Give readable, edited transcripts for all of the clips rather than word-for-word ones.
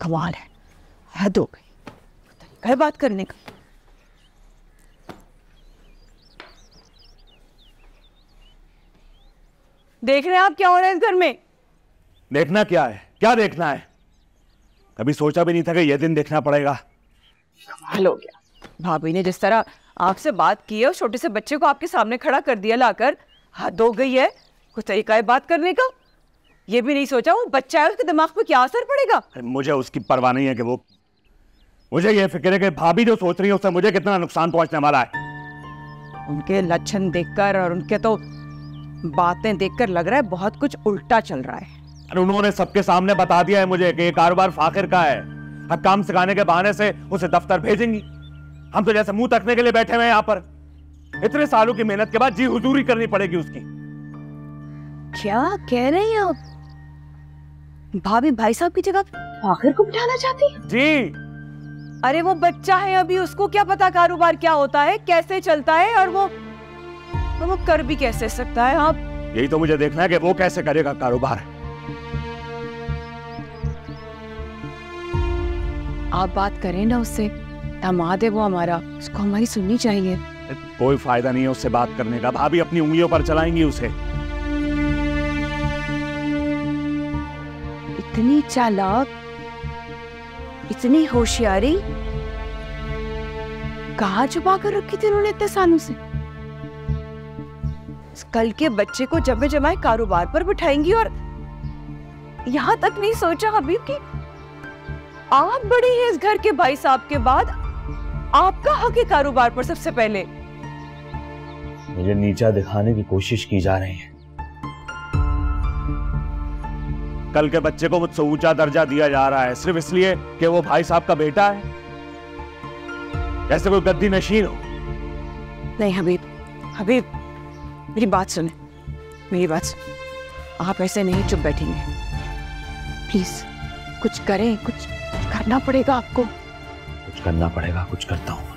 कमाल है, हद हो गई। तरीका है बात करने का। देख रहे हैं आप क्या हो रहा है इस घर में? देखना क्या है? क्या देखना है? कभी सोचा भी नहीं था कि यह दिन देखना पड़ेगा। कमाल हो गया। भाभी ने जिस तरह आपसे बात की है और छोटे से बच्चे को आपके सामने खड़ा कर दिया लाकर, हद हो गई है। कुछ तरीका है बात करने का। ये भी नहीं सोचा वो बच्चा है, उसके दिमाग पे क्या असर पड़ेगा। मुझे उसकी परवाह नहीं है कि वो, मुझे ये फिक्र है कि भाभी जो सोच रही है उससे मुझे कितना नुकसान पहुंचने वाला है। उनके लक्षण देखकर और उनके तो बातें देखकर लग रहा है बहुत कुछ उल्टा चल रहा है। उन्होंने सबके सामने बता दिया है मुझे कि ये कारोबार फाखिर का है। अब काम सिखाने के बहाने से उसे दफ्तर भेजेंगी। हम तो जैसे मुंह तकने के लिए बैठे हुए हैं यहाँ पर। इतने सालों की मेहनत के बाद जी हुजूरी करनी पड़ेगी उसकी। क्या कह रहे हैं आप? भाभी भाई साहब की जगह फाखिर को बिठाना चाहती है? जी। अरे वो बच्चा है अभी, उसको क्या पता कारोबार क्या होता है, कैसे चलता है, और वो कर भी कैसे सकता है। आप यही तो मुझे देखना है कि वो कैसे करेगा कारोबार। आप बात करें ना उससे, दामाद है वो हमारा, उसको हमारी सुननी चाहिए। कोई फायदा नहीं है उससे बात करने का। भाभी अपनी उंगलियों पर चलाएंगी उसे। इतनी चालाक, इतनी होशियारी कहाँ छुपा कर रखी थी उन्होंने इतने सालों से। कल के बच्चे को जमे जमाए कारोबार पर बिठाएंगी, और यहां तक नहीं सोचा हबीब कि आप बड़े हैं इस घर के भाई साहब के बाद, आपका हक है कारोबार पर सबसे पहले। मुझे नीचा दिखाने की कोशिश की जा रही है। कल के बच्चे को मुझसे ऊंचा दर्जा दिया जा रहा है सिर्फ इसलिए कि वो भाई साहब का बेटा है, जैसे कोई गद्दी नशीन हो। नहीं हबीब, हबीब मेरी बात सुने, मेरी बात सुने। आप ऐसे नहीं चुप बैठेंगे, प्लीज कुछ करें, कुछ करना पड़ेगा आपको। कुछ करना पड़ेगा, कुछ करता हूं।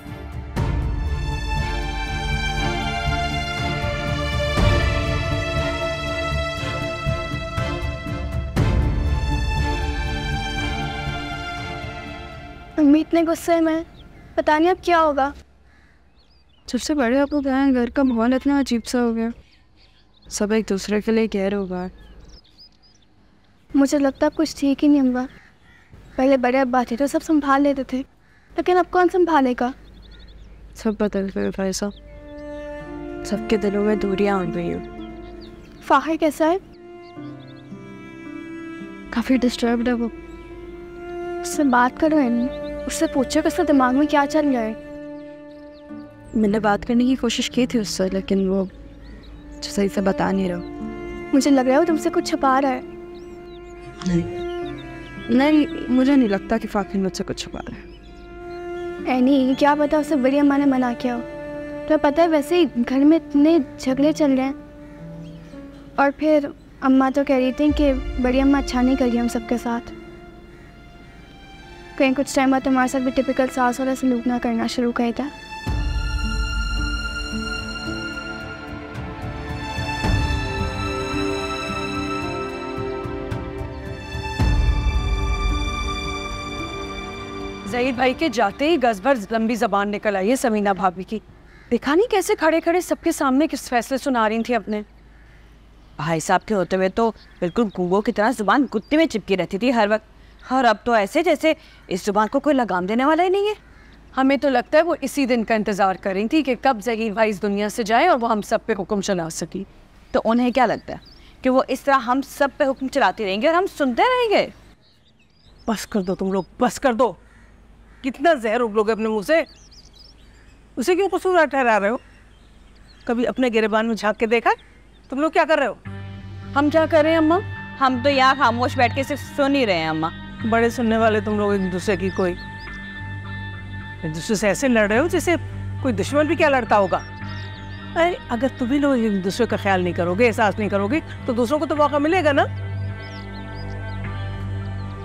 अम्मी इतने गुस्से में, पता नहीं अब क्या होगा। सबसे बड़े आपको क्या है, घर का माहौल इतना अजीब सा हो गया, सब एक दूसरे के लिए कह रहे होगा। मुझे लगता है कुछ ठीक ही नहीं अम्मा। पहले बड़े अब्बा थे तो सब संभाल लेते थे, लेकिन अब कौन संभालेगा। सब बदल गए भाई साहब, सबके दिलों में दूरियां आ गई हैं। फाहिर कैसा है? काफ़ी डिस्टर्ब्ड है वो। उससे बात करो अम्मी, उससे पूछो कि उसके दिमाग में क्या चल रहा है। मैंने बात करने की कोशिश की थी उससे, लेकिन वो सही से बता नहीं रहा। मुझे लग रहा है वो तुमसे कुछ छुपा रहा है। नहीं, मुझे नहीं लगता कि फाकिर मुझसे कुछ छुपा रहा है। नहीं, क्या पता उसे बड़ी अम्मा ने मना किया हो। तो पता है वैसे ही घर में इतने झगड़े चल रहे हैं, और फिर अम्मा तो कह रही थी कि बड़ी अम्मा अच्छा नहीं करी हम सबके साथ। कहीं कुछ टाइम बाद तुम्हारे साथ भी टिपिकल सास वाला सलूक ना करना शुरू कर था। ज़हीर भाई के जाते ही गज भर लंबी जबान निकल आई है समीना भाभी की। देखा नहीं कैसे खड़े खड़े सबके सामने किस फैसले सुना रही थी अपने। भाई साहब के होते हुए तो बिल्कुल गूंगों की तरह जुबान गुत्ती में चिपकी रहती थी हर वक्त, और अब तो ऐसे जैसे इस जुबान को कोई लगाम देने वाला ही नहीं है। हमें तो लगता है वो इसी दिन का इंतज़ार कर रही थी कि कब ज़हीर भाई इस दुनिया से जाए और वो हम सब पे हुक्म चला सकी। तो उन्हें क्या लगता है कि वो इस तरह हम सब पे हुक्म चलाती रहेंगे और हम सुनते रहेंगे? बस कर दो तुम लोग, बस कर दो। कितना जहर उगलोगे अपने मुंह से। उसे क्यों कसूर ठहरा रहे हो? कभी अपने गिरेबान में झांक के देखा? तुम लोग क्या कर रहे हो? हम क्या कर रहे हैं अम्मा? हम तो यहाँ खामोश बैठ के सिर्फ सुन ही रहे हैं अम्मा। बड़े सुनने वाले तुम लोग एक दूसरे की, कोई एक दूसरे से ऐसे लड़ रहे हो जैसे कोई दुश्मन भी क्या लड़ता होगा। अरे अगर तुम भी लोग एक दूसरे का ख्याल नहीं करोगे, एहसास नहीं करोगे, तो दूसरों को तो मौका मिलेगा ना।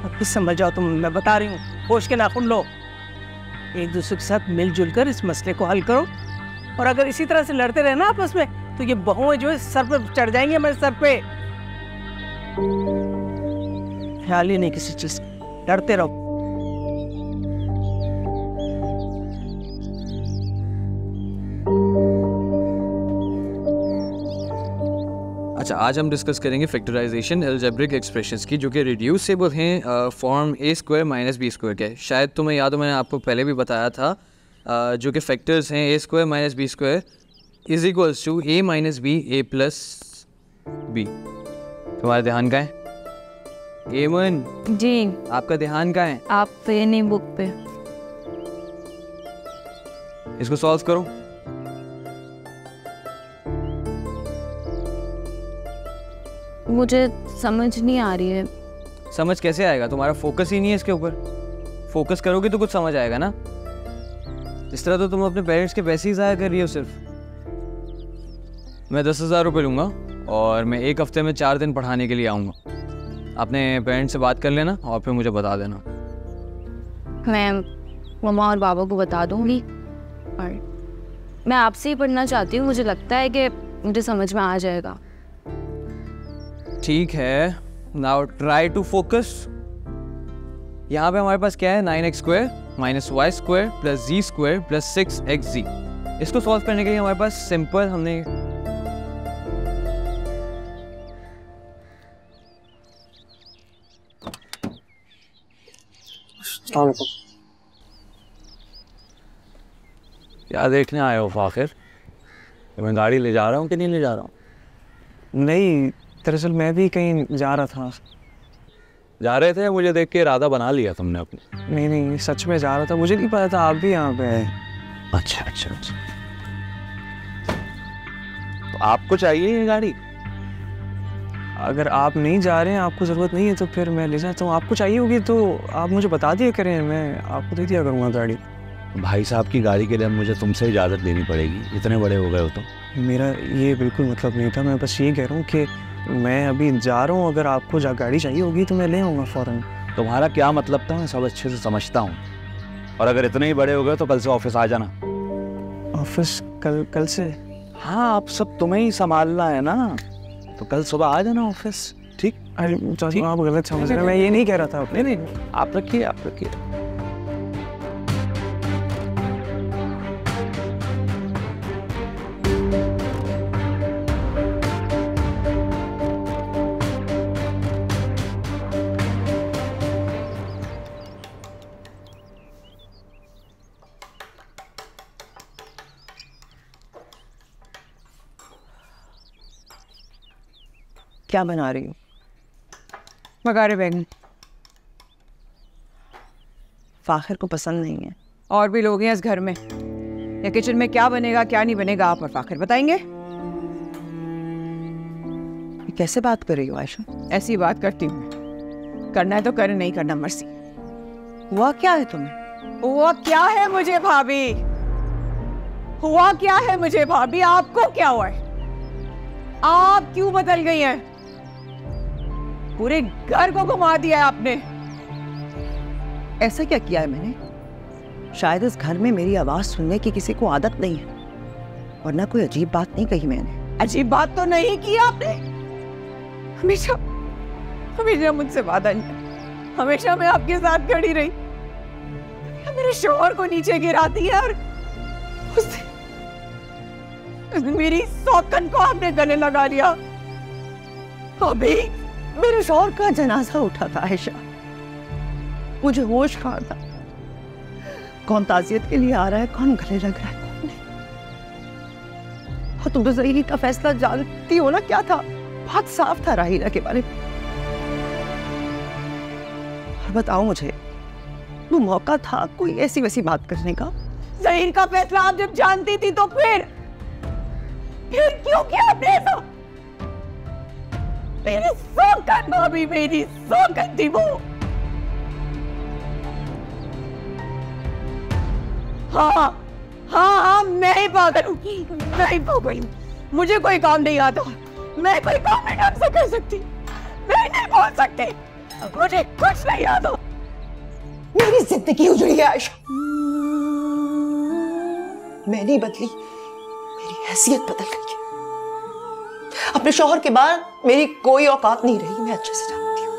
अब भी समझ जाओ, तुम, मैं बता रही हूँ, होश के नाखून लो, एक दूसरे के साथ मिलजुल कर इस मसले को हल करो। और अगर इसी तरह से लड़ते रहे ना आपस में, तो ये बहुएं जो है सर पे चढ़ जाएंगे, हमारे सर पे। ख्याल ही नहीं किसी चीज, लड़ते रहो। अच्छा, आज हम डिस्कस करेंगे फैक्टराइजेशन अलजेब्रिक एक्सप्रेशंस की, जो कि रिड्यूसेबल हैं फॉर्म ए स्क्वायर माइनस बी स्क्वायर के। शायद तुम्हें याद हो, मैंने आपको पहले भी बताया था, जो कि फैक्टर्स हैं A square minus B square is equals to A minus B A plus B. तुम्हारा ध्यान कहाँ है? एमन, जी आपका ध्यान कहाँ है? आप पे नहीं, बुक पे। इसको सॉल्व करो। मुझे समझ नहीं आ रही है। समझ कैसे आएगा? तुम्हारा फोकस ही नहीं है इसके ऊपर। फोकस करोगे तो कुछ समझ आएगा ना। इस तरह तो तुम अपने पेरेंट्स के पैसे ही ज़ाया कर रही हो सिर्फ। मैं 10,000 रुपये लूँगा और मैं एक हफ्ते में 4 दिन पढ़ाने के लिए आऊँगा। अपने पेरेंट्स से बात कर लेना और फिर मुझे बता देना। मैं मम्मा और पापा को बता दूंगी और मैं आपसे ही पढ़ना चाहती हूँ। मुझे लगता है कि मुझे समझ में आ जाएगा। ठीक है, नाउ ट्राई टू फोकस। यहाँ पे हमारे पास क्या है? 9x square minus Y square plus Z square plus 6xz। इसको सॉल्व करने के लिए हमारे पास सिंपल हमने क्या देखने आए हो फाखिर? मैं गाड़ी ले जा रहा हूँ कि नहीं ले जा रहा हूँ? नहीं, दरअसल मैं भी कहीं जा रहा था। जा रहे थे? मुझे देख के इरादा बना लिया तुमने अपने? नहीं नहीं, सच में जा रहा था। मुझे नहीं पता था आप भी यहाँ पे आए। अच्छा अच्छा अच्छा, तो आपको चाहिए ये गाड़ी? अगर आप नहीं जा रहे हैं, आपको ज़रूरत नहीं है, तो फिर मैं ले जाता हूँ। आपको चाहिए होगी तो आप मुझे बता दिया करें, मैं आपको दे दिया करूँगा गाड़ी। भाई साहब की गाड़ी के लिए मुझे तुमसे इजाज़त लेनी पड़ेगी, इतने बड़े हो गए हो तो। मेरा ये बिल्कुल मतलब नहीं था। मैं बस ये कह रहा हूँ कि मैं अभी जा रहा हूँ। अगर आपको गाड़ी चाहिए होगी तो मैं ले आऊँगा फ़ौरन। तुम्हारा क्या मतलब था मैं सब अच्छे से समझता हूँ, और अगर इतने ही बड़े हो गए तो कल से ऑफिस आ जाना। ऑफिस कल से? हाँ, आप सब तुम्हें ही संभालना है ना, तो कल सुबह आ जाना ऑफिस। ठीक? अरे चाचा, आप गलत समझ रहे हैं। मैं ये नहीं कह रहा था। नहीं नहीं, आप रखिए आप रखिए। क्या बना रही हो? बघारे बैगन। फाखिर को पसंद नहीं है। और भी लोग हैं इस घर में। या किचन में क्या बनेगा क्या नहीं बनेगा आप और फाखिर बताएंगे? कैसे बात कर रही हो आयशा? ऐसी बात करती हूँ। करना है तो करे, नहीं करना मर्जी। हुआ क्या है तुम्हें? हुआ क्या है मुझे भाभी? हुआ क्या है मुझे भाभी? आपको क्या हुआ है? आप क्यों बदल गई हैं? पूरे घर को घुमा दिया है आपने। ऐसा क्या किया है मैंने? शायद इस घर में मेरी आवाज सुनने की किसी को आदत नहीं है, वरना कोई अजीब बात नहीं कही मैंने। अजीब बात तो नहीं की आपने। हमेशा हमेशा मुझसे वादा नहीं, हमेशा मैं आपके साथ खड़ी रही। मेरे शौहर को नीचे गिराती है और उसने मेरी सौकन को आपने गले लगा लिया। अभी मेरे शौहर का जनाजा उठा था आयशा, मुझे होश कहाँ था। कौन ताज़ियत के लिए आ रहा है, कौन गले लग रहा है, कौन नहीं। और तुम तो ज़हीर का फैसला जानती हो ना क्या था? बहुत साफ था राहिला के बारे में। और बताओ मुझे, वो मौका था कोई ऐसी वैसी बात करने का? ज़हीर का फैसला आप जब जानती थी तो फिर क्यों किया आपने ऐसा? मेरी सौगंध भाभी, मेरी सौगंध थी वो। हाँ हाँ हाँ, मैं ही पागल हूँ, मैं ही पागल हूँ। मुझे कोई काम नहीं आता, मैं कोई काम नहीं ढंग से कर सकती, मैं नहीं बोल सकती, मुझे कुछ नहीं आता। मेरी जिंदगी उजड़ी है आयशा। मैं नहीं बदली, मेरी हैसियत बदल गई है। अपने शौहर के बाद मेरी कोई औकात नहीं रही, मैं अच्छे से जानती हूँ।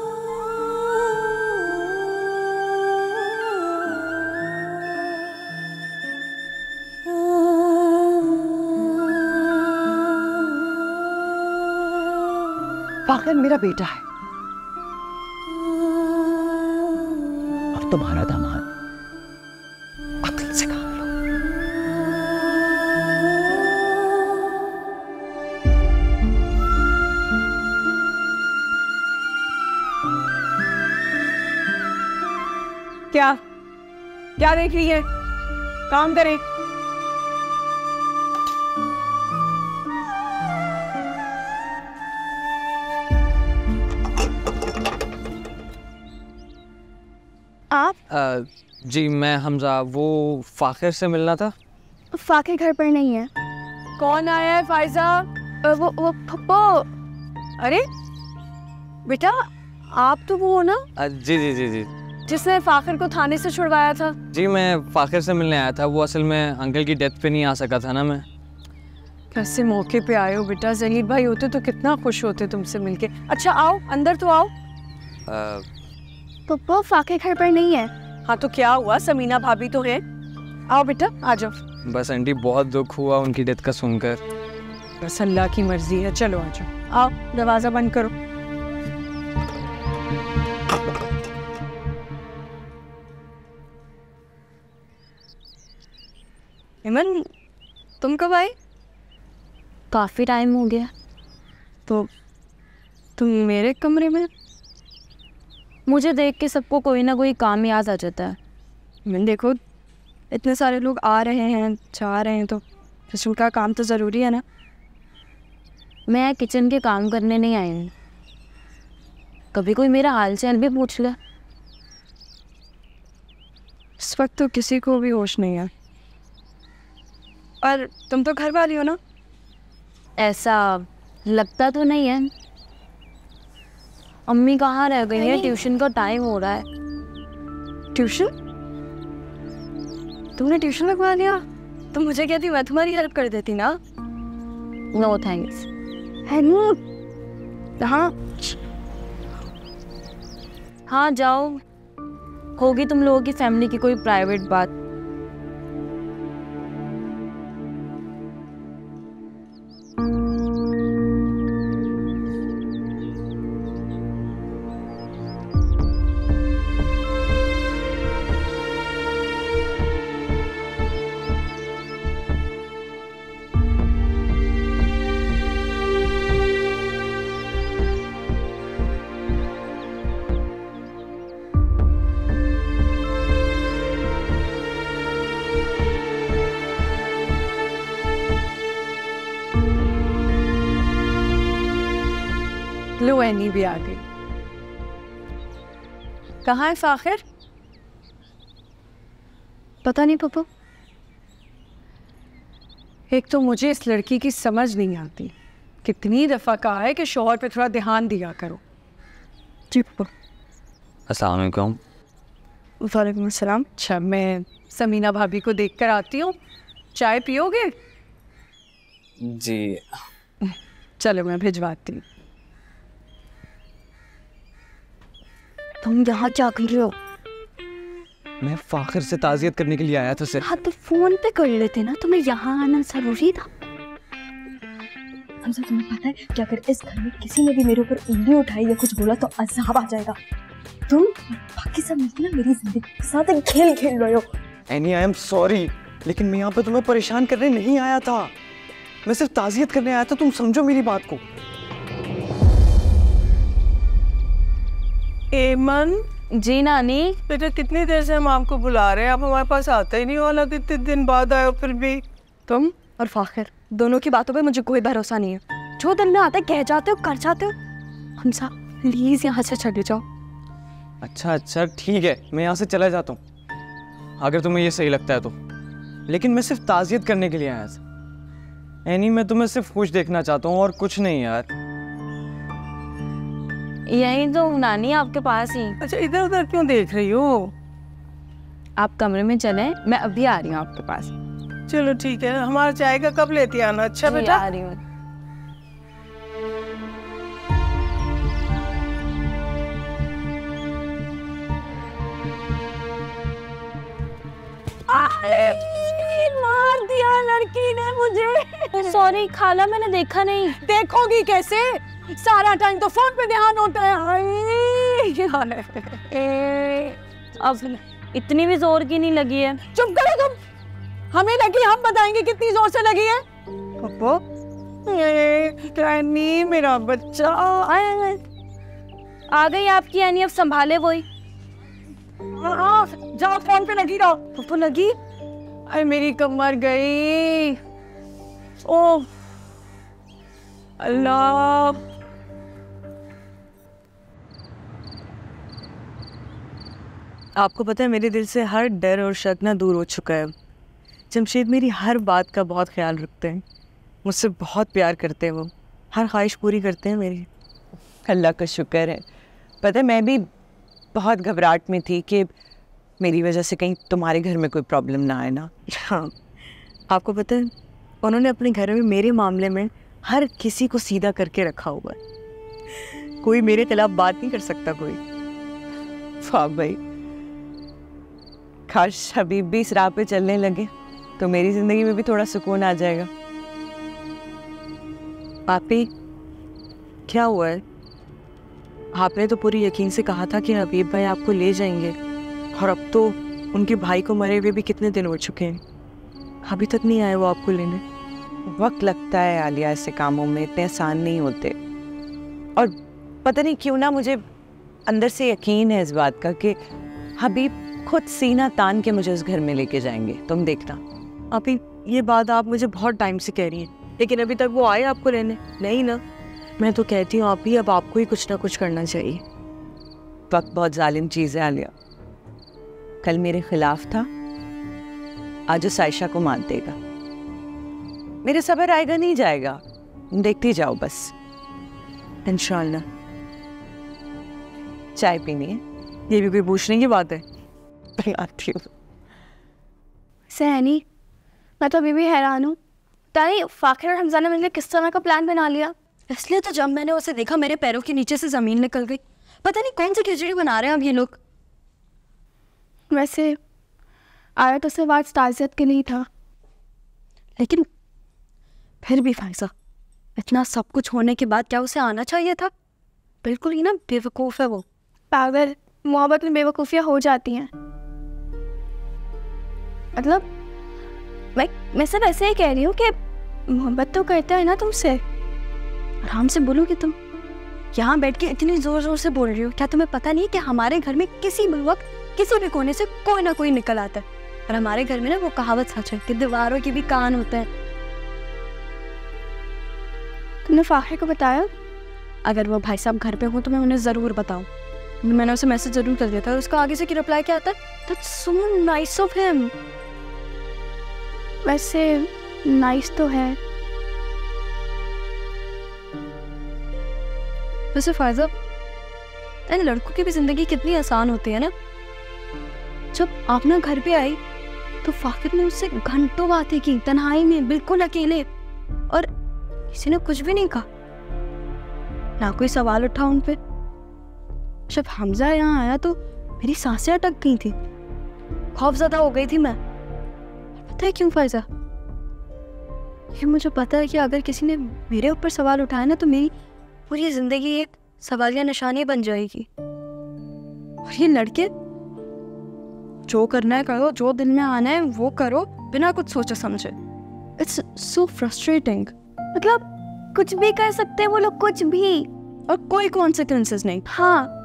फाखिर मेरा बेटा है और तुम्हारा दामाद। अक्ल से काम लो। क्या क्या देख रही है? काम करें। आप? जी मैं हमजा, वो फाखिर से मिलना था। फाकिर घर पर नहीं है। कौन आया है फाइजा? वो पप्पो। अरे बेटा, आप तो वो हो ना जी जी जी जी जिसने फाखिर को थाने से छुड़वाया था? जी मैं फाखिर से मिलने आया था। वो असल में अंकल की डेथ पे नहीं आ सका था ना मैं। कैसे मौके पे आए हो बेटा? जहीर भाई होते तो कितना खुश होते तुमसे मिलके। अच्छा आओ, अंदर तो आओ। पप्पो फाकिर घर पर नहीं है। हाँ तो क्या हुआ? समीना भाभी तो है। आओ बेटा, आ जाओ। बस आंटी बहुत दुख हुआ उनकी डेथ का सुनकर। बस अल्लाह की मर्जी है। चलो आ जाओ। आओ, दरवाजा बंद करो। इमन, तुम कब आए? काफ़ी टाइम हो गया। तो तुम मेरे कमरे में? मुझे देख के सबको कोई ना कोई काम याद आ जाता है। मैं देखो, इतने सारे लोग आ रहे हैं जा रहे हैं तो रसूल का काम तो ज़रूरी है ना। मैं किचन के काम करने नहीं आई हूँ। कभी कोई मेरा हाल चाल भी पूछ ले। इस वक्त तो किसी को भी होश नहीं है। और तुम तो घर वाली हो ना? ऐसा लगता तो नहीं है। अम्मी कहाँ रह गई है? ट्यूशन का टाइम हो रहा है। ट्यूशन? तुमने ट्यूशन लगवा लिया? तुम मुझे कहती मैं तुम्हारी हेल्प कर देती ना। No thanks. हाँ हाँ जाओ, होगी तुम लोगों की फैमिली की कोई प्राइवेट बात। लो एनी भी आ गई। कहाँ है फाखिर? पता नहीं पप्पू। एक तो मुझे इस लड़की की समझ नहीं आती। कितनी दफ़ा कहा है कि शौहर पे थोड़ा ध्यान दिया करो। जी पप्पू। अस्सलाम वालेकुम। वालेकुम अस्सलाम। अच्छा, मैं समीना भाभी को देख कर आती हूँ। चाय पियोगे? जी चलो मैं भिजवाती हूँ। तुम यहाँ क्या कर रहे हो? मैं फाखिर से ताज़ियत करने के लिए आया था सर। हाँ तो फोन पे कर लेते ना, तुम्हें यहाँ आना जरूरी था। हमसे तुम्हें पता है कि अगर इस घर में किसी ने भी मेरे ऊपर उंगली उठाई या कुछ बोला तो अज़ाब आ जाएगा। तुम बाकी सब मिलकर ना मेरी जिंदगी के साथ एक खेल खेल रहे हो। एनी आई एम सॉरी, लेकिन मैं यहाँ पे तुम्हें परेशान करने नहीं आया था। मैं सिर्फ ताज़ियत करने आया था, तुम समझो मेरी बात को। एमन, जी नानी। बेटा कितनी देर से हम आपको बुला रहे हैं, आप हमारे पास आते ही नहीं हो। हालांकि इतने दिन बाद आए हो फिर भी। तुम और फाखिर दोनों की बातों पे मुझे कोई भरोसा नहीं है। जो दिल में आता है कह जाते हो, कर जाते हो। हमसा प्लीज यहाँ से चले जाओ। अच्छा अच्छा ठीक है, मैं यहाँ से चला जाता हूँ अगर तुम्हें ये सही लगता है तो। लेकिन मैं सिर्फ ताज़ियत करने के लिए आया था। एनी मैं तुम्हें सिर्फ खुश देखना चाहता हूँ और कुछ नहीं यार। यही तो नानी आपके पास ही। अच्छा इधर उधर क्यों देख रही हो? आप कमरे में चलें, मैं अभी आ रही हूँ आपके पास। चलो ठीक है, हमारा चाय का कब लेते आना? अच्छा बेटा आ रही हूँ। मार दिया लड़की ने मुझे। सॉरी खाला, मैंने देखा नहीं। देखोगी कैसे? सारा टाइम तो फोन पे ध्यान होता है। हाय, अब इतनी भी जोर की नहीं लगी है। चुप करो तुम, हमें लगी, हम बताएंगे कितनी जोर से लगी है। पप्पो, रानी मेरा बच्चा आ गई आपकी यानी, अब संभाले वही। हाँ, जाओ फोन पे लगी रहो। पप्पो लगी, अरे मेरी कमर गई। ओह अल्लाह। आपको पता है मेरे दिल से हर डर और शक ना दूर हो चुका है। जमशेद मेरी हर बात का बहुत ख्याल रखते हैं, मुझसे बहुत प्यार करते हैं, वो हर ख्वाहिश पूरी करते हैं मेरी। अल्लाह का शुक्र है। पता है मैं भी बहुत घबराहट में थी कि मेरी वजह से कहीं तुम्हारे घर में कोई प्रॉब्लम ना आए ना। हाँ, आपको पता है उन्होंने अपने घर में मेरे मामले में हर किसी को सीधा करके रखा हुआ है। कोई मेरे खिलाफ बात नहीं कर सकता कोई। वाह भाई, काश हबीब भी इस राह पे चलने लगे तो मेरी जिंदगी में भी थोड़ा सुकून आ जाएगा। आपी, क्या हुआ है? आपने तो पूरी यकीन से कहा था कि हबीब भाई आपको ले जाएंगे, और अब तो उनके भाई को मरे हुए भी कितने दिन हो चुके हैं, अभी तक नहीं आए वो आपको लेने। वक्त लगता है आलिया, ऐसे कामों में इतने आसान नहीं होते। और पता नहीं क्यों ना मुझे अंदर से यकीन है इस बात का कि हबीब खुद सीना तान के मुझे उस घर में लेके जाएंगे, तुम देखना। आपी, ये बात आप मुझे बहुत टाइम से कह रही हैं, लेकिन अभी तक वो आए आपको लेने नहीं ना? मैं तो कहती हूँ आप ही, अब आपको ही कुछ ना कुछ करना चाहिए। वक्त बहुत जालिम चीज़ है आलिया। कल मेरे खिलाफ था, आज उस आयशा को मार देगा। मेरे सब्र आएगा नहीं जाएगा, देखती जाओ बस। इंशाल्लाह। चाय पीनी है? ये भी कोई पूछने की बात है? पिलाती हूँ। सहनी, मैं तो अभी भी हैरान हूँ। ताई फाखिर और हमजा ने मिलकर किस तरह का प्लान बना लिया। इसलिए तो जब मैंने उसे देखा मेरे पैरों के नीचे से ज़मीन निकल गई। पता नहीं कौन सी खिचड़ी बना रहे हैं अब ये लोग। वैसे आया तो सिर्फ आज ताज़ियत के लिए था, लेकिन फिर भी फायजा, इतना सब कुछ होने के बाद क्या उसे आना चाहिए था? बिल्कुल ही ना बेवकूफ़ है वो। पागल, मोहब्बत में बेवकूफ़ियाँ हो जाती हैं। मतलब मैं सिर्फ ऐसे ही कह रही हूँ कि मोहब्बत तो करता है ना तुमसे। आराम से बोलोगे तुम? यहाँ बैठ के इतनी जोर जोर से बोल रही हो, क्या तुम्हें पता नहीं है कि हमारे घर में किसी भी वक्त किसी भी कोने से कोई ना कोई निकल आता है? और हमारे घर में ना वो कहावत सच है कि दीवारों के भी कान होते हैं। तुमने फाखिर को बताया? अगर वो भाई साहब घर पे हो तो मैं उन्हें ज़रूर बताऊँ। मैंने उसे मैसेज ज़रूर कर दिया था, और उसका आगे से क्या रिप्लाई क्या आता है? That's so nice of him. वैसे नाइस तो है। वैसे फायजा, इन लड़कों की भी जिंदगी कितनी आसान होती है ना। जब आप ना घर पे आई तो फाकिर ने उससे घंटों बातें की, तन्हाई में, बिल्कुल अकेले, और किसी ने कुछ भी नहीं कहा, ना कोई सवाल उठा उन पे। जब हमजा यहाँ आया तो मेरी सांसें अटक गई थी, खौफज़दा हो गई थी मैं। पता है क्यों फायजा? ये मुझे पता है कि अगर किसी ने मेरे ऊपर सवाल उठाया ना तो मेरी पूरी जिंदगी एक सवालिया निशानी बन जाएगी। और ये लड़के जो करना है करो, जो दिल में आना है वो करो, बिना कुछ सोचे समझे। It's so frustrating. मतलब कुछ भी कर सकते हैं वो लोग, कुछ भी, और कोई कॉन्सिक्वेंसेस नहीं। हाँ।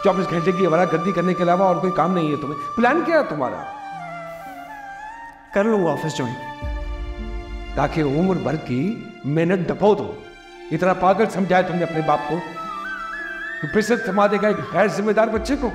चौबीस घंटे की आवारागर्दी करने के अलावा और कोई काम नहीं है तुम्हें? प्लान क्या है तुम्हारा? कर लूँगा ऑफिस ज्वाइन। ताकि उम्र भर की मेहनत डपो दो। इतना पागल समझाया तुमने अपने बाप को कि फिर से थमा देगा एक गैर जिम्मेदार बच्चे को।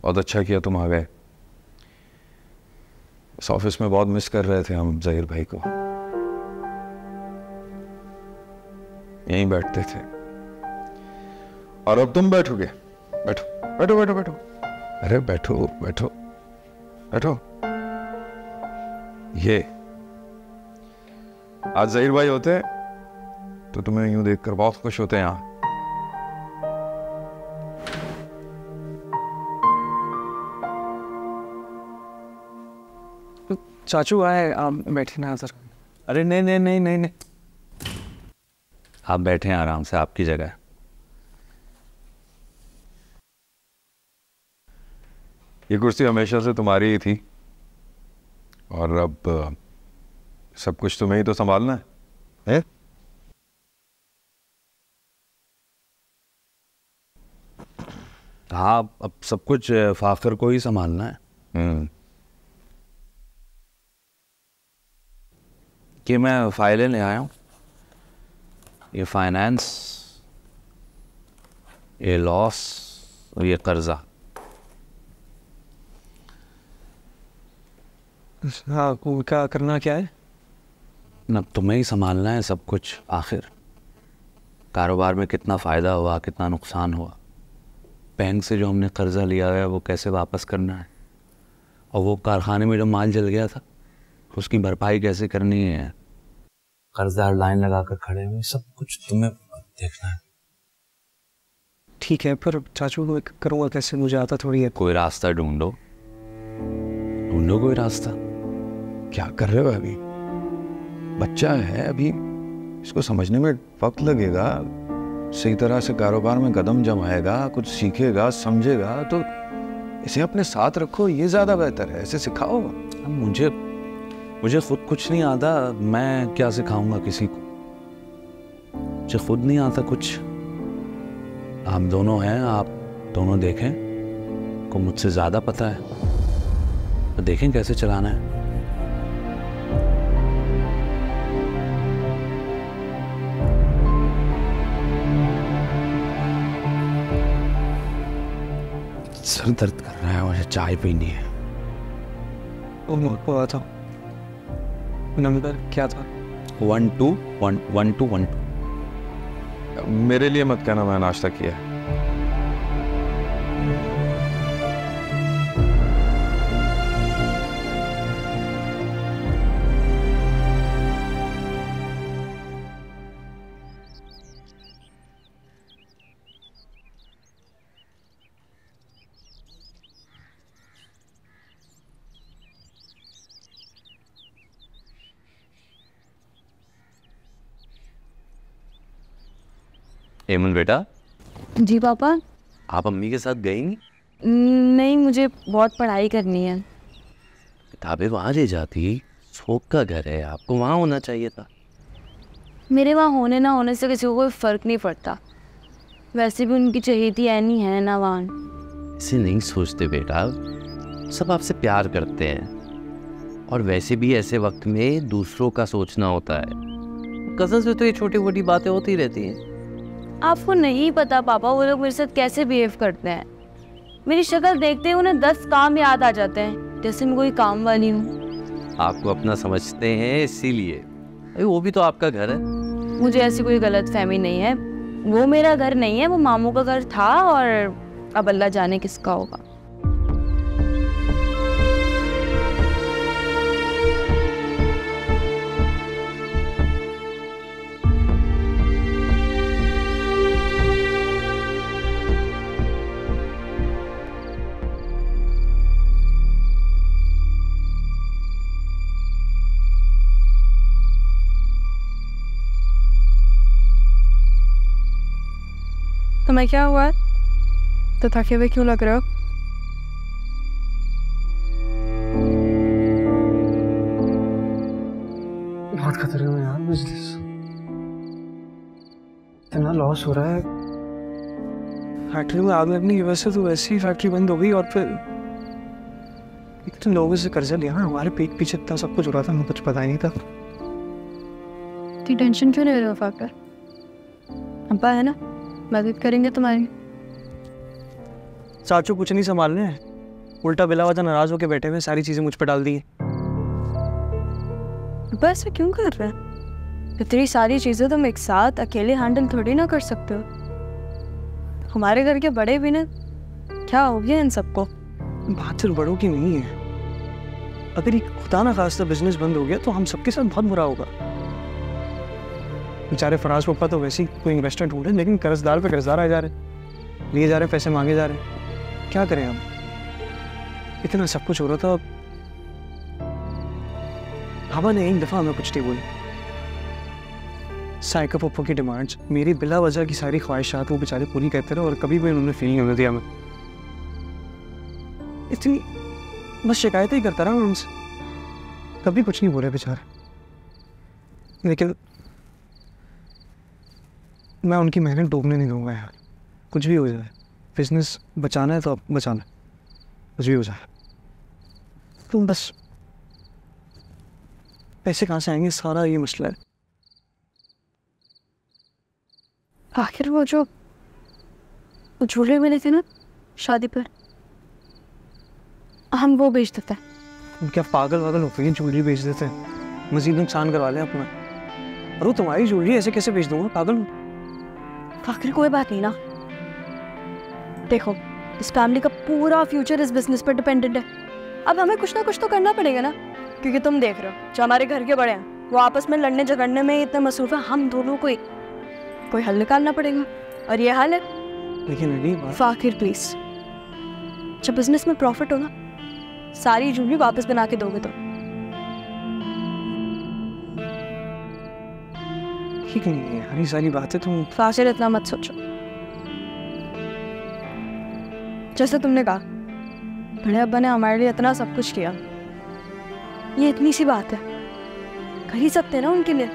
बहुत अच्छा किया तुम आ गए। इस ऑफिस में बहुत मिस कर रहे थे हम ज़हीर भाई को। यहीं बैठते थे और अब तुम बैठोगे। बैठो बैठो बैठो बैठो। अरे बैठो बैठो बैठो। ये आज ज़हीर भाई होते तो तुम्हें यूं देखकर बहुत खुश होते यहाँ। चाचू आए, आप बैठे ना सर। अरे नहीं नहीं नहीं नहीं नहीं, आप बैठे हैं आराम से, आपकी जगह है। ये कुर्सी हमेशा से तुम्हारी ही थी और अब सब कुछ तुम्हें ही तो संभालना है? हाँ, अब सब कुछ फाखर को ही संभालना है। कि मैं फाइलें ले आया हूँ। ये फाइनेंस, ये लॉस और ये कर्जा। हाँ, क्या करना क्या है? न तुम्हें ही संभालना है सब कुछ। आखिर कारोबार में कितना फ़ायदा हुआ, कितना नुकसान हुआ, बैंक से जो हमने कर्जा लिया है वो कैसे वापस करना है, और वो कारखाने में जो माल जल गया था उसकी भरपाई कैसे करनी है। कर्जदार लाइन लगाकर खड़े हुए, सब कुछ तुम्हें देखना है। ठीक है, पर चाचू को करूँगा कैसे? मुझे आता थोड़ी है। कोई रास्ता ढूंढो, ढूंढो कोई रास्ता। क्या कर रहे हो? अभी बच्चा है, अभी इसको समझने में वक्त लगेगा। सही तरह से कारोबार में कदम जमाएगा, कुछ सीखेगा, समझेगा, तो इसे अपने साथ रखो, ये ज़्यादा बेहतर है। ऐसे सिखाओ। मुझे खुद कुछ नहीं आता, मैं क्या सिखाऊंगा किसी को? मुझे खुद नहीं आता कुछ। आप दोनों हैं, आप दोनों देखें, को मुझसे ज़्यादा पता है, तो देखें कैसे चलाना है। सर दर्द कर रहा है, मुझे चाय पीनी है। था नंबर क्या था? 121212। मेरे लिए मत कहना, मैं नाश्ता किया है। एमन बेटा। जी पापा। आप अम्मी के साथ गई नहीं? नहीं, मुझे बहुत पढ़ाई करनी है। किताबें वहाँ ले जाती, शौक का घर है, आपको वहाँ होना चाहिए था। मेरे वहाँ होने ना होने से किसी को कोई फ़र्क नहीं पड़ता। वैसे भी उनकी चहेती ऐनी है ना वहाँ। ऐसे नहीं सोचते बेटा, सब आपसे प्यार करते हैं, और वैसे भी ऐसे वक्त में दूसरों का सोचना होता है। कज़न से तो ये छोटी मोटी बातें होती रहती हैं। आपको नहीं पता पापा, वो लोग मेरे साथ कैसे बिहेव करते हैं। मेरी शक्ल देखते ही उन्हें 10 काम याद आ जाते हैं, जैसे मैं कोई काम वाली हूँ। आपको अपना समझते हैं इसीलिए। अरे वो भी तो आपका घर है। मुझे ऐसी कोई गलत फहमी नहीं है। वो मेरा घर नहीं है, वो मामू का घर था, और अब अल्लाह जाने किसका होगा। तुम्हें क्या हुआ है? तो थके हुए क्यों लग रहे हो? बहुत खतरे में यार, बिजनेस इतना लॉस हो रहा है। फैक्ट्री में आग लगने की वजह से तो वैसे ही फैक्ट्री बंद हो गई, और फिर इतने लोगों से कर्जा लिया ना, हमारे पीठ पीछे इतना सब कुछ हो रहा था, हमें कुछ पता ही नहीं था। इतनी टेंशन क्यों ले रहे हो फाकर? अब्बा है ना, मदद करेंगे तुम्हारी। चाचू कुछ नहीं संभालने हैं, उल्टा बिला वजह नाराज होके बैठे हुए, सारी चीजें मुझ पर डाल दी। अब्बा ऐसा क्यों कर रहे हैं? इतनी सारी चीजें तुम एक साथ अकेले हैंडल थोड़ी ना कर सकते हो। हमारे घर के बड़े भी ना, क्या हो गया इन सबको? बात सिर्फ बड़ों की नहीं है, अगर ये खुदा ना खास्ता बिजनेस बंद हो गया तो हम सबके साथ बहुत बुरा होगा। बेचारे फराज पप्पा तो वैसे ही कोई इन्वेस्टर ढूंढे, लेकिन कर्जदार पे कर्जदार आ जा रहे, लिए जा रहे, पैसे मांगे जा रहे। क्या करें हम? इतना सब कुछ हो रहा था, बाबा ने एक दफा हमें कुछ नहीं बोली। साइका पप्पा की डिमांड्स, मेरी बिला वजह की सारी ख्वाहिशात वो बेचारे पूरी करते रहे, और कभी भी उन्होंने फील नहीं होने दिया हमें। इतनी बस शिकायतें ही करता रहा उनसे, कभी कुछ नहीं बोले बेचारे। लेकिन मैं उनकी मेहनत डूबने नहीं दूंगा यार, कुछ भी हो जाए। बिजनेस बचाना है तो अब बचाना है, कुछ भी हो जाए। तुम बस पैसे कहाँ से आएंगे, सारा ये मसला है। आखिर वो जो झूले मिले थे ना शादी पर, हम वो बेच देते हैं। क्या पागल वागल हो गई? ज्वेलरी बेच देते हैं, मजीद नुकसान करवा लें अपना। और वो तुम्हारी ज्वेलरी ऐसे कैसे बेच दूंगा? पागल हूँ। आखिर कोई बात नहीं ना, देखो इस फैमिली का पूरा फ्यूचर इस बिजनेस पर डिपेंडेंट है। अब हमें कुछ ना कुछ तो करना पड़ेगा ना, क्योंकि तुम देख रहे हो जो हमारे घर के बड़े हैं वो आपस में लड़ने झगड़ने में इतना मसरूफ है, हम दोनों को कोई हल निकालना पड़ेगा, और ये हल है। लेकिन अली फाकिर प्लीज, जब बिजनेस में प्रॉफिट हो ना, सारी ज्वेलरी वापस बना के दोगे तो ठीक नहीं है यार, ये सारी बातें तुम। फाकिर इतना मत सोचो, जैसे तुमने कहा बड़े अब्बा ने हमारे लिए इतना सब कुछ किया, ये इतनी सी बात है, कर ही सकते हैं ना उनके लिए।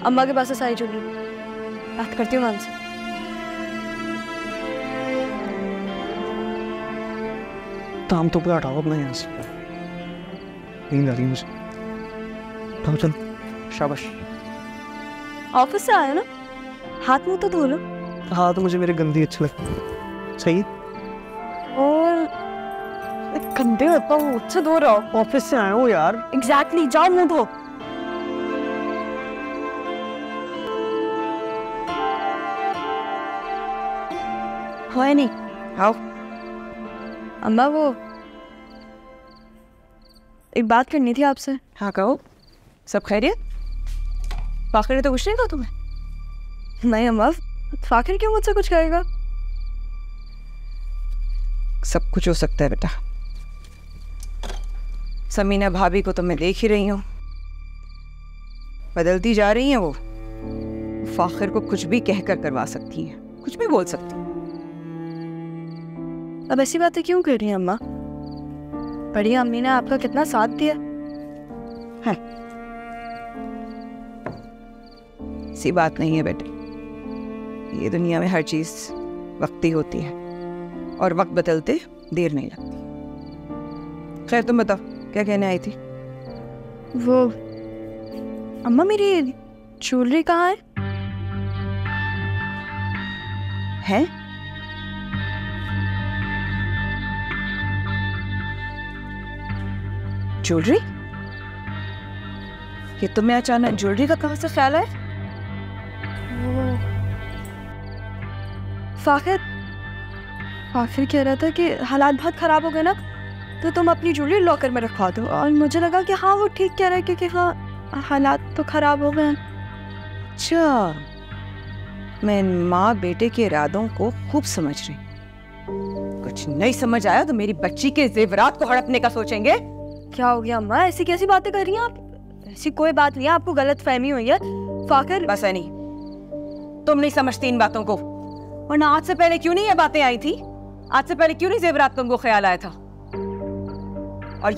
अम्मा के पास है सारी ज्वेलरी, बात करती हूँ मैं उनसे। ताम तो पूरा हटाओ अपना यहाँ से, नींद आ रही है मुझे। उठाओ चलो, शाबाश। ऑफिस से आया ना, हाथ मुंह तो धो लो। हाँ तो मुझे मेरे गंदी अच्छी लगती, सही। और गंदे होता हूँ, मुझसे धो रहा हो। ऑफिस से आया हूँ यार। एग्जैक्टली, जाओ मुंह धो। है नहीं, आओ। अम्मा वो एक बात करनी थी आपसे। हाँ कहो, सब खैरियत? फाखिर ने तो कुछ नहीं कहा तुम्हें? नहीं अम्मा, फाखिर क्यों मुझसे कुछ कहेगा? सब कुछ हो सकता है बेटा। समीना भाभी को तो मैं देख ही रही हूँ, बदलती जा रही हैं वो। फाखिर को कुछ भी कहकर करवा सकती हैं, कुछ भी बोल सकती हैं। अब ऐसी बातें क्यों कर रही हैं अम्मा? बड़ी अम्मी ने आपका कितना साथ दिया है। ऐसी बात नहीं है बेटे, ये दुनिया में हर चीज वक्ती होती है, और वक्त बदलते देर नहीं लगती। खैर तुम बताओ, क्या कहने आई थी? वो अम्मा मेरी ज्वेलरी कहाँ है? है? ज्वेलरी? ये तुम्हें अचानक ज्वेलरी का कहाँ से ख्याल है? फाखिर कह रहा था कि हालात बहुत ख़राब हो गए ना, तो तुम अपनी ज्वेलरी लॉकर में रखवा दो। और मुझे लगा कि हाँ वो ठीक कह रहा है, क्योंकि हाँ हालात तो ख़राब हो गए। अच्छा, मैं माँ बेटे के इरादों को खूब समझ रही। कुछ नहीं समझ आया तो मेरी बच्ची के जेवरात को हड़पने का सोचेंगे? क्या हो गया अम्मा, ऐसी कैसी बातें कर रही हैं आप? ऐसी कोई बात नहीं है, आपको गलत फहमी हुई है। फाखिर बस है नहीं, तुम नहीं समझती इन बातों को। वरना आज से पहले क्यों नहीं ये बातें आई थी? आज से पहले क्यों नहीं जेवरात तुमको ख्याल आया था? और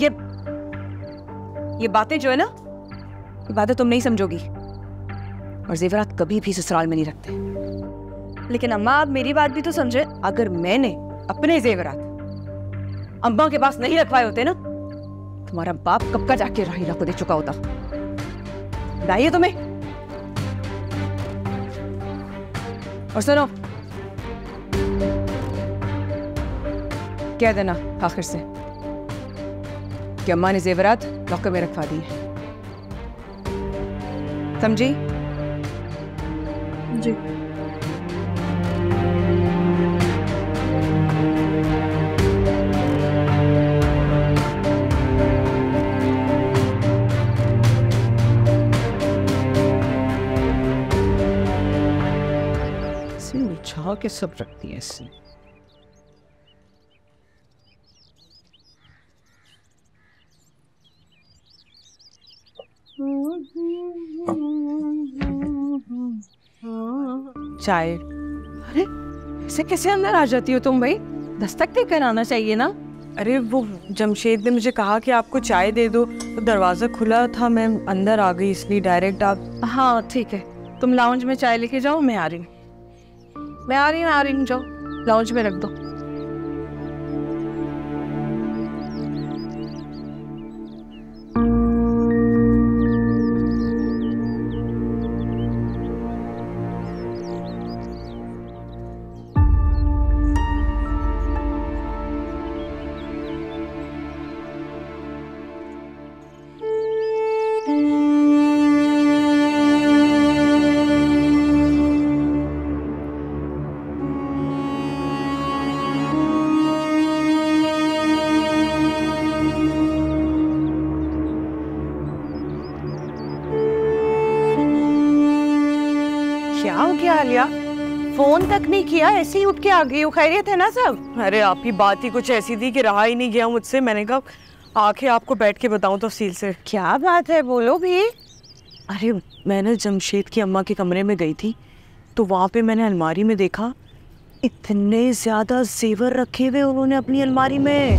ये बातें जो है ना, ये बातें तुम नहीं समझोगी। और जेवरात कभी भी ससुराल में नहीं रखते। लेकिन अम्मा, आप मेरी बात भी तो समझे। अगर मैंने अपने जेवरात अम्मा के पास नहीं रखवाए होते ना, तुम्हारा बाप कब का जाके राहीला को दे चुका होता। बताइए तुम्हें। और सुनो, कह देना आखिर से कि अम्मा ने जेवरात लॉकर में रखवा दी है। समझी? जी। उछा के सब रखती है इससे। चाय। अरे ऐसे कैसे अंदर आ जाती हो तुम भाई? दस्तक देकर आना चाहिए ना। अरे वो जमशेद ने मुझे कहा कि आपको चाय दे दो, तो दरवाज़ा खुला था, मैं अंदर आ गई, इसलिए डायरेक्ट आप। हाँ ठीक है, तुम लाउंज में चाय लेके जाओ, मैं आ रही हूँ। आ रही हूँ, जाओ लाउंज में रख दो। आलिया, फोन तक नहीं किया, ऐसे ही उठ के आ गई हो। खैरियत है ना सब? अरे आपकी बात ही कुछ ऐसी थी कि रहा ही नहीं गया मुझसे। मैंने कहा आके आपको बैठ के बताऊं तफसील से। क्या बात है, बोलो भी। अरे मैंने जमशेद की अम्मा के कमरे में गई थी, तो वहाँ पे मैंने अलमारी में देखा इतने ज्यादा जेवर रखे हुए उन्होंने अपनी अलमारी में।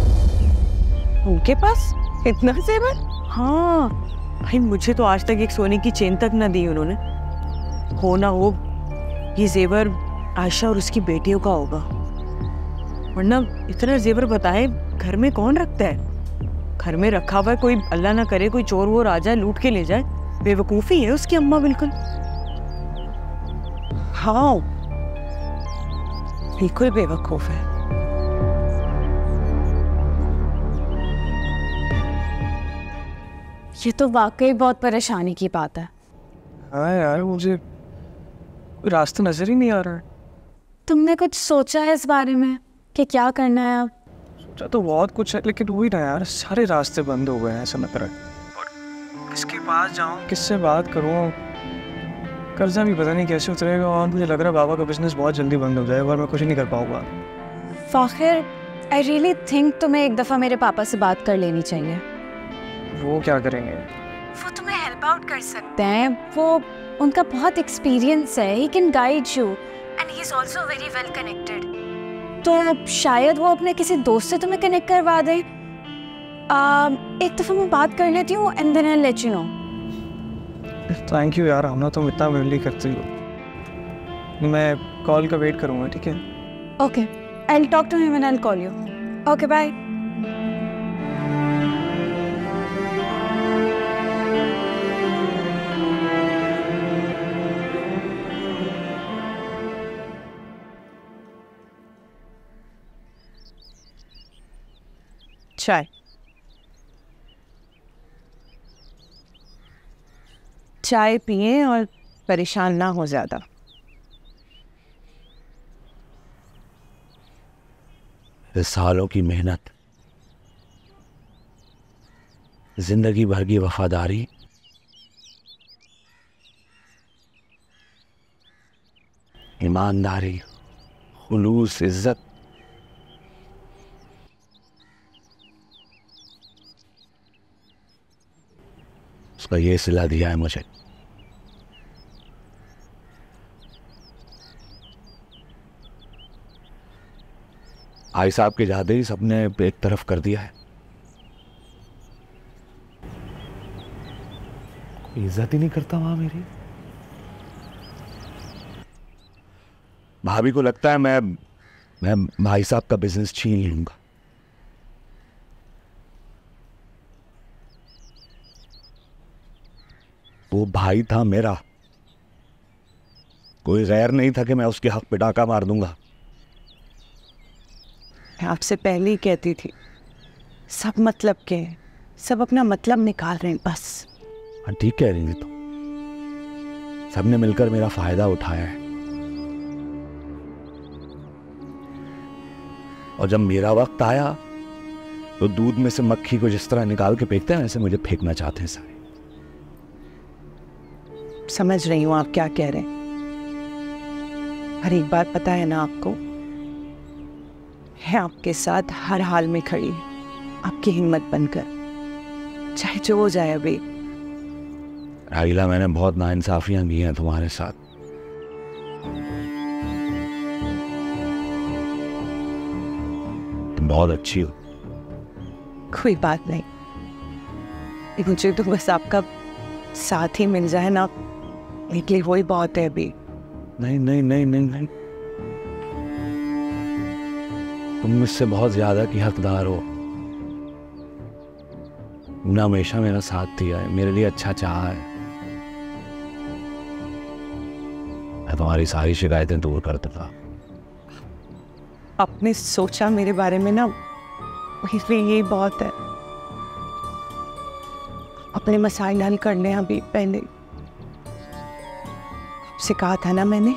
उनके पास इतना जेवर? हाँ भाई, मुझे तो आज तक एक सोने की चेन तक ना दी उन्होंने। हो ना हो ये जेवर आयशा और उसकी बेटियों का होगा, वरना इतना जेवर बताए घर में कौन रखता है? घर में रखा हुआ है, कोई अल्लाह ना करे कोई चोर वोर आ जाए लूट के ले जाए। बेवकूफ़ी है उसकी अम्मा बिल्कुल। हाँ बिल्कुल बेवकूफ़ है। ये तो वाकई बहुत परेशानी की बात है। हाँ यार, मुझे रास्ता नजर ही नहीं आ रहा है। तुमने कुछ सोचा है इस बारे में कि क्या करना है अब? सोचा तो बहुत कुछ है, लेकिन वही ना यार, सारे रास्ते बंद हो गए हैं ऐसा लग रहा है। किसके पास जाऊँ, किससे बात करूँ? कर्जा भी पता नहीं कैसे उतरेगा, और मुझे लग रहा है बाबा का बिजनेस बहुत जल्दी बंद हो जाएगा और मैं कुछ नहीं कर पाऊंगा। फाखिर, आई रियली थिंक तुम्हें एक दफ़ा मेरे पापा से बात कर लेनी चाहिए। वो क्या करेंगे? वो तुम्हें हेल्प आउट कर सकते हैं। वो उनका बहुत एक्सपीरियंस है, he can guide you and he is also very well connected. तो शायद वो अपने किसी दोस्त से तुम्हें कनेक्ट करवा दे। एक दफ़ा मैं बात कर लेती हूँ and then I will let you know. Thank you यार, हमने तुम इतना मेरे करती हो। मैं कॉल का वेट करूँगा, ठीक है? Okay, I will talk to him and I will call you. Okay bye. चाय चाय पिए और परेशान ना हो ज़्यादा। सालों की मेहनत, जिंदगी भर की वफादारी, ईमानदारी, खुलूस, इज्जत, उसका ये सिला दिया है मुझे। भाई साहब के जाते ही सबने एक तरफ कर दिया है। कोई इज्जत ही नहीं करता वहां मेरी। भाभी को लगता है मैं भाई साहब का बिजनेस छीन लूंगा। वो भाई था मेरा, कोई गैर नहीं था कि मैं उसके हक पे डाका मार दूंगा। मैं आपसे पहले ही कहती थी, सब मतलब के हैं, सब अपना मतलब निकाल रहे हैं बस। हाँ ठीक कह रही थी तो, सबने मिलकर मेरा फायदा उठाया है। और जब मेरा वक्त आया तो दूध में से मक्खी को जिस तरह निकाल के फेंकते हैं वैसे मुझे फेंकना चाहते हैं सारे। समझ रही हूं आप क्या कह रहे हैं, पर एक बात पता है ना आपको, है आपके साथ हर हाल में खड़ी है, आपकी हिम्मत बनकर, चाहे जो हो जाए। अभी राहिला, मैंने बहुत नाइंसाफियां की हैं तुम्हारे साथ। तुम बहुत अच्छी हो। कोई बात नहीं, मुझे तो बस आपका साथ ही मिल जाए ना, मेरे लिए वही बहुत है अभी। नहीं नहीं नहीं नहीं नहीं, तुम मुझसे बहुत ज्यादा की हकदार हो। तुमने हमेशा मेरा साथ दिया है, मेरे लिए अच्छा चाहा है। मैं तुम्हारी सारी शिकायतें दूर करता था। आपने सोचा मेरे बारे में ना, इसलिए यही बहुत है। अपने मसाइल हल कर लें अभी। पहले आपसे कहा था ना मैंने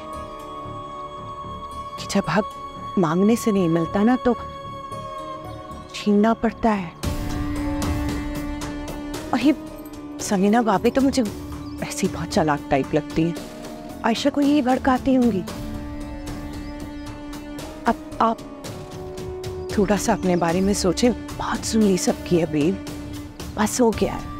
कि जब हक मांगने से नहीं मिलता ना तो छीनना पड़ता है। और ये समीना भाभी तो मुझे ऐसी बहुत चालाक टाइप लगती है, आयशा को यही भड़काती होंगी। अब आप थोड़ा सा अपने बारे में सोचें, बहुत सुन ली सबकी अभी, बस हो गया है।